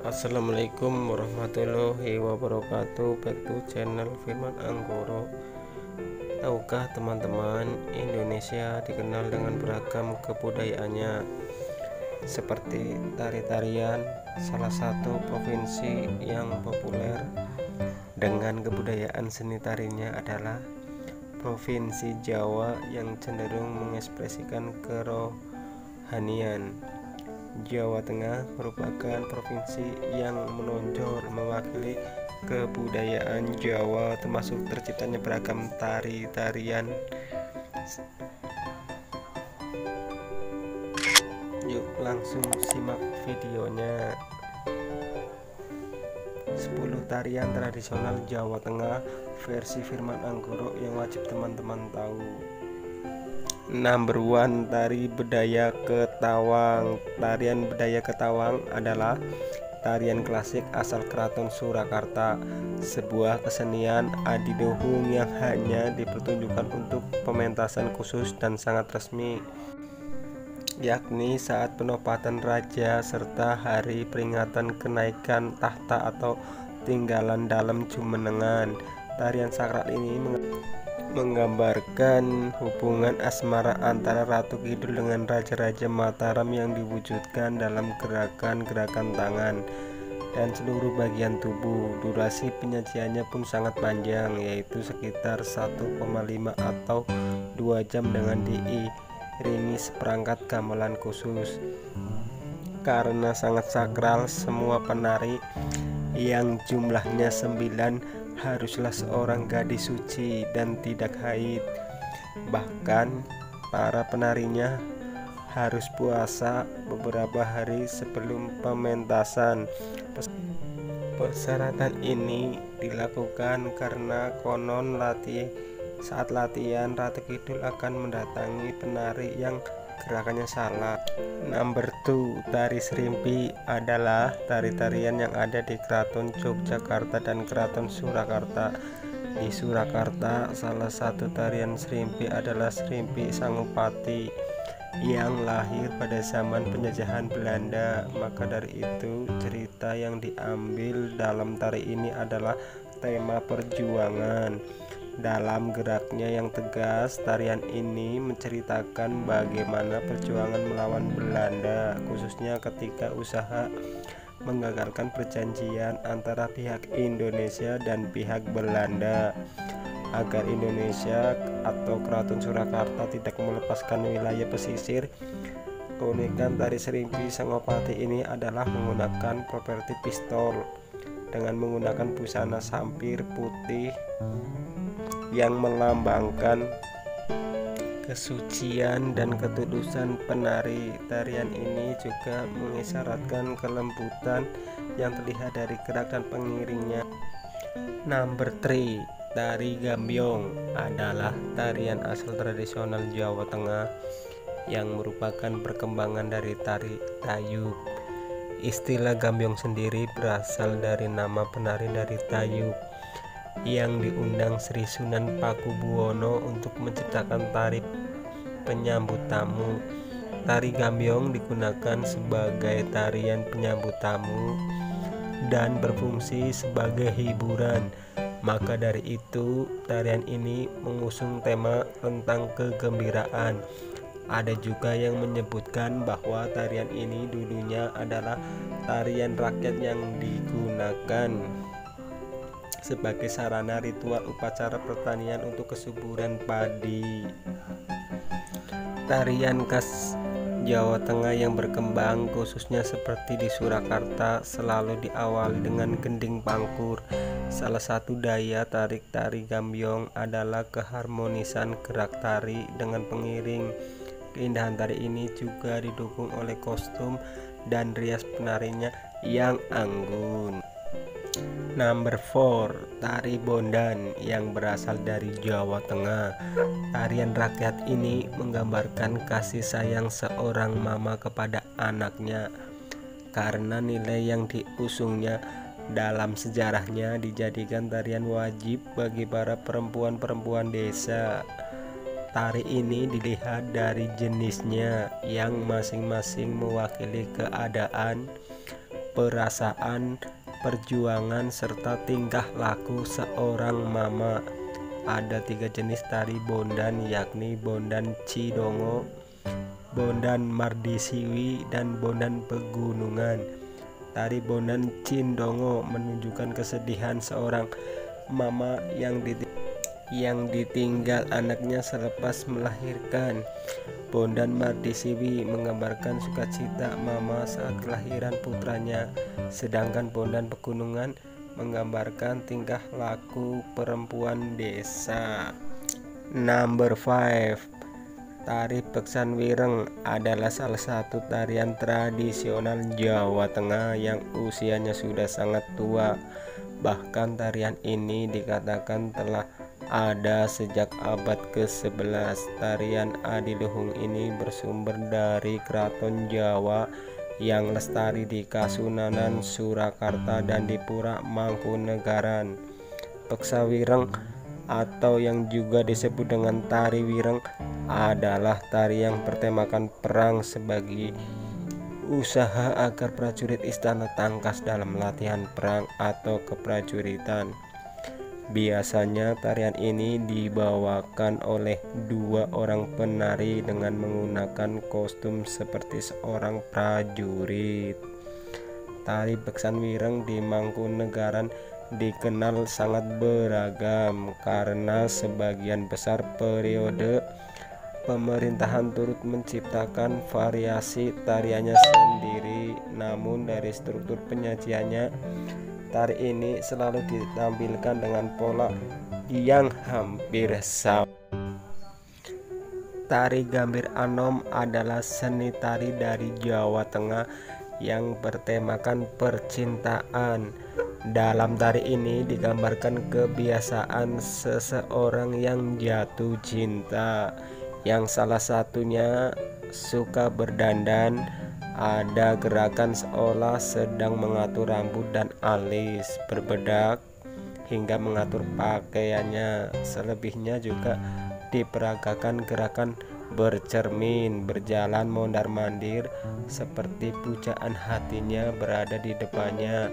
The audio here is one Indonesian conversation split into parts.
Assalamualaikum warahmatullahi wabarakatuh. Back to channel Firman Anggoro. Tahukah teman-teman, Indonesia dikenal dengan beragam kebudayaannya, seperti tari-tarian. Salah satu provinsi yang populer dengan kebudayaan seni tarinya adalah Provinsi Jawa, yang cenderung mengekspresikan kerohanian. Jawa Tengah merupakan provinsi yang menonjol mewakili kebudayaan Jawa, termasuk terciptanya beragam tari-tarian. Yuk langsung simak videonya. 10 tarian tradisional Jawa Tengah versi Firman Anggoro yang wajib teman-teman tahu. Number 1, tari bedaya Ketawang. Tarian bedaya Ketawang adalah tarian klasik asal Keraton Surakarta, sebuah kesenian adiluhung yang hanya dipertunjukkan untuk pementasan khusus dan sangat resmi, yakni saat penobatan raja serta hari peringatan kenaikan tahta atau tinggalan dalam Jumenengan. Tarian sakral ini menggambarkan hubungan asmara antara Ratu Kidul dengan Raja-Raja Mataram yang diwujudkan dalam gerakan-gerakan tangan dan seluruh bagian tubuh. Durasi penyajiannya pun sangat panjang, yaitu sekitar 1,5 atau 2 jam dengan diiringi seperangkat gamelan khusus. Karena sangat sakral, semua penari yang jumlahnya 9 haruslah seorang gadis suci dan tidak haid. Bahkan para penarinya harus puasa beberapa hari sebelum pementasan. Persyaratan ini dilakukan karena konon saat latihan Ratu Kidul akan mendatangi penari yang gerakannya salah. Number 2, tari Serimpi adalah tari-tarian yang ada di Keraton Yogyakarta dan Keraton Surakarta. Di Surakarta, salah satu tarian Serimpi adalah Serimpi Sangupati yang lahir pada zaman penjajahan Belanda. Maka dari itu, cerita yang diambil dalam tari ini adalah tema perjuangan. Dalam geraknya yang tegas, tarian ini menceritakan bagaimana perjuangan melawan Belanda, khususnya ketika usaha menggagalkan perjanjian antara pihak Indonesia dan pihak Belanda agar Indonesia atau Keraton Surakarta tidak melepaskan wilayah pesisir. Keunikan tari Serimpi Sangopati ini adalah menggunakan properti pistol dengan menggunakan busana sampir putih yang melambangkan kesucian dan ketulusan penari. Tarian ini juga mengisyaratkan kelembutan yang terlihat dari gerak dan pengiringnya. Number 3, tari Gambyong adalah tarian asal tradisional Jawa Tengah yang merupakan perkembangan dari tari Tayub. Istilah Gambyong sendiri berasal dari nama penari dari Tayub yang diundang Sri Sunan Pakubuwono untuk menciptakan tari penyambut tamu. Tari Gambyong digunakan sebagai tarian penyambut tamu dan berfungsi sebagai hiburan. Maka dari itu, tarian ini mengusung tema tentang kegembiraan. Ada juga yang menyebutkan bahwa tarian ini dulunya adalah tarian rakyat yang digunakan sebagai sarana ritual upacara pertanian untuk kesuburan padi. Tarian khas Jawa Tengah yang berkembang, khususnya seperti di Surakarta, selalu diawali dengan gending pangkur. Salah satu daya tarik tari Gambyong adalah keharmonisan gerak tari dengan pengiring. Keindahan tari ini juga didukung oleh kostum dan rias penarinya yang anggun. Number 4, tari Bondan yang berasal dari Jawa Tengah. Tarian rakyat ini menggambarkan kasih sayang seorang mama kepada anaknya. Karena nilai yang diusungnya dalam sejarahnya dijadikan tarian wajib bagi para perempuan-perempuan desa. Tari ini dilihat dari jenisnya yang masing-masing mewakili keadaan, perasaan, perjuangan, serta tingkah laku seorang mama. Ada 3 jenis tari Bondan, yakni Bondan Cidongo, Bondan Mardisiwi, dan Bondan Pegunungan. Tari Bondan Cindongo menunjukkan kesedihan seorang mama yang ditinggal anaknya selepas melahirkan. Bondan Mardisiwi menggambarkan sukacita mama saat kelahiran putranya, sedangkan Bondan Pegunungan menggambarkan tingkah laku perempuan desa. Number 5. Tari Beksan Wireng adalah salah satu tarian tradisional Jawa Tengah yang usianya sudah sangat tua. Bahkan tarian ini dikatakan telah ada sejak abad ke-11. Tarian Adiluhung ini bersumber dari Keraton Jawa yang lestari di Kasunanan, Surakarta, dan di Pura Mangkunegaran. Beksa Wireng atau yang juga disebut dengan tari Wireng adalah tari yang bertemakan perang sebagai usaha agar prajurit istana tangkas dalam latihan perang atau keprajuritan. Biasanya tarian ini dibawakan oleh 2 orang penari dengan menggunakan kostum seperti seorang prajurit. Tari Beksan Wireng di Mangkunegaran dikenal sangat beragam karena sebagian besar periode pemerintahan turut menciptakan variasi tariannya sendiri. Namun dari struktur penyajiannya, tari ini selalu ditampilkan dengan pola yang hampir sama. Tari Gambir Anom adalah seni tari dari Jawa Tengah yang bertemakan percintaan. Dalam tari ini digambarkan kebiasaan seseorang yang jatuh cinta, yang salah satunya suka berdandan. Ada gerakan seolah sedang mengatur rambut dan alis, berbedak, hingga mengatur pakaiannya. Selebihnya juga diperagakan gerakan bercermin, berjalan mondar-mandir, seperti pujaan hatinya berada di depannya.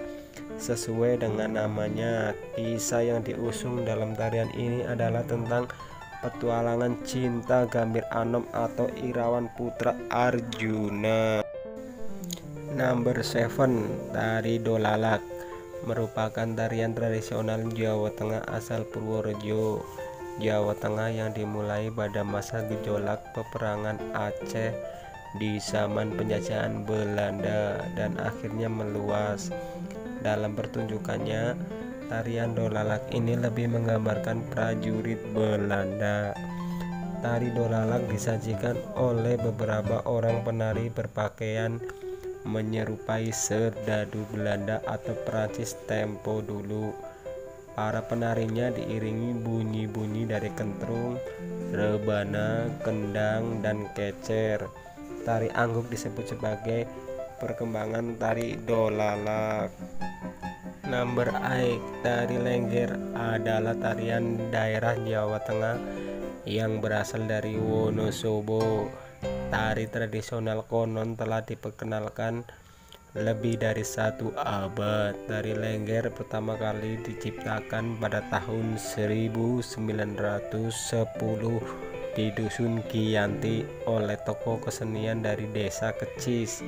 Sesuai dengan namanya, kisah yang diusung dalam tarian ini adalah tentang petualangan cinta Gambir Anom atau Irawan putra Arjuna. Number 7. Tari Dolalak merupakan tarian tradisional Jawa Tengah asal Purworejo, Jawa Tengah yang dimulai pada masa gejolak peperangan Aceh di zaman penjajahan Belanda dan akhirnya meluas. Dalam pertunjukannya, tarian Dolalak ini lebih menggambarkan prajurit Belanda. Tari Dolalak disajikan oleh beberapa orang penari berpakaian menyerupai serdadu Belanda atau Prancis tempo dulu. Para penarinya diiringi bunyi-bunyi dari kentrung, rebana, kendang, dan kecer. Tari Angguk disebut sebagai perkembangan tari Dolalak. Number 8. Tari Lengger adalah tarian daerah Jawa Tengah yang berasal dari Wonosobo. Tari tradisional konon telah diperkenalkan lebih dari 1 abad. Tari Lengger pertama kali diciptakan pada tahun 1910 di Dusun Giyanti oleh tokoh kesenian dari desa Kecis,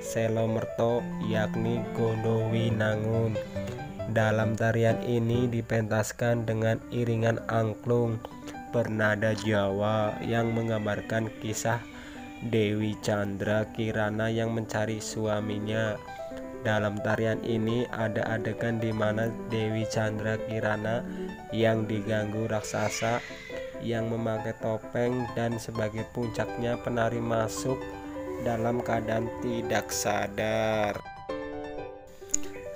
Selomerto, yakni Gondowinangun. Dalam tarian ini dipentaskan dengan iringan angklung bernada Jawa yang menggambarkan kisah Dewi Chandra Kirana yang mencari suaminya. Dalam tarian ini ada adegan di mana Dewi Chandra Kirana yang diganggu raksasa yang memakai topeng, dan sebagai puncaknya penari masuk dalam keadaan tidak sadar.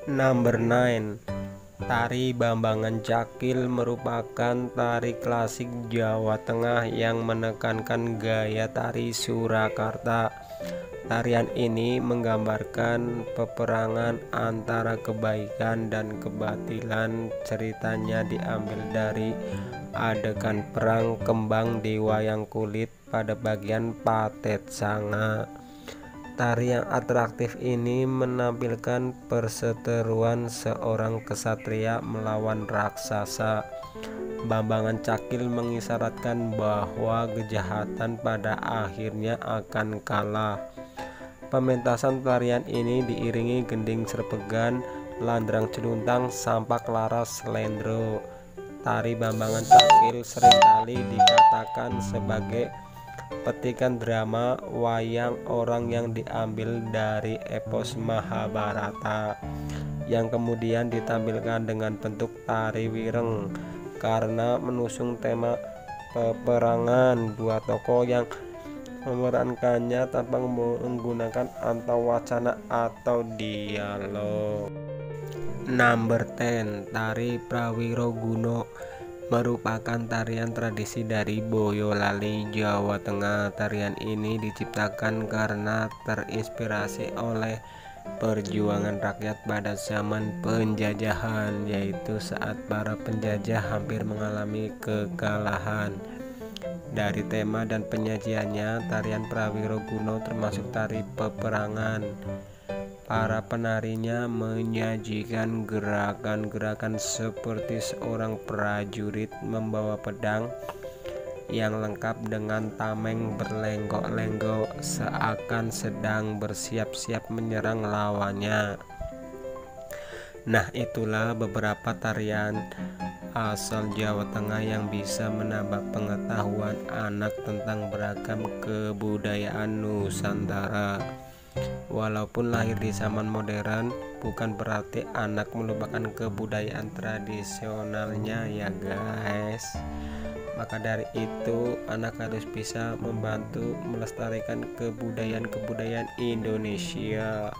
Number 9. Tari Bambangan Cakil merupakan tari klasik Jawa Tengah yang menekankan gaya tari Surakarta. Tarian ini menggambarkan peperangan antara kebaikan dan kebatilan. Ceritanya diambil dari adegan perang kembang di wayang kulit pada bagian Patet Sanga. Tari yang atraktif ini menampilkan perseteruan seorang kesatria melawan raksasa. Bambangan Cakil mengisyaratkan bahwa kejahatan pada akhirnya akan kalah. Pementasan tarian ini diiringi gending serpegan, landrang celuntang, sampak laras, slendro. Tari Bambangan Cakil seringkali dikatakan sebagai petikan drama wayang orang yang diambil dari epos Mahabharata, yang kemudian ditampilkan dengan bentuk tari wireng karena menusung tema peperangan. Dua tokoh yang memerankannya tanpa menggunakan antawacana atau dialog. Number 10. Tari Prawiro Guno merupakan tarian tradisi dari Boyolali, Jawa Tengah. Tarian ini diciptakan karena terinspirasi oleh perjuangan rakyat pada zaman penjajahan, yaitu saat para penjajah hampir mengalami kekalahan. Dari tema dan penyajiannya, tarian Prawiro Guno termasuk tari peperangan. Para penarinya menyajikan gerakan-gerakan seperti seorang prajurit membawa pedang yang lengkap dengan tameng berlenggok-lenggok seakan sedang bersiap-siap menyerang lawannya. Nah, itulah beberapa tarian asal Jawa Tengah yang bisa menambah pengetahuan anak tentang beragam kebudayaan Nusantara. Walaupun lahir di zaman modern, bukan berarti anak melupakan kebudayaan tradisionalnya ya guys. Maka dari itu, anak harus bisa membantu melestarikan kebudayaan-kebudayaan Indonesia.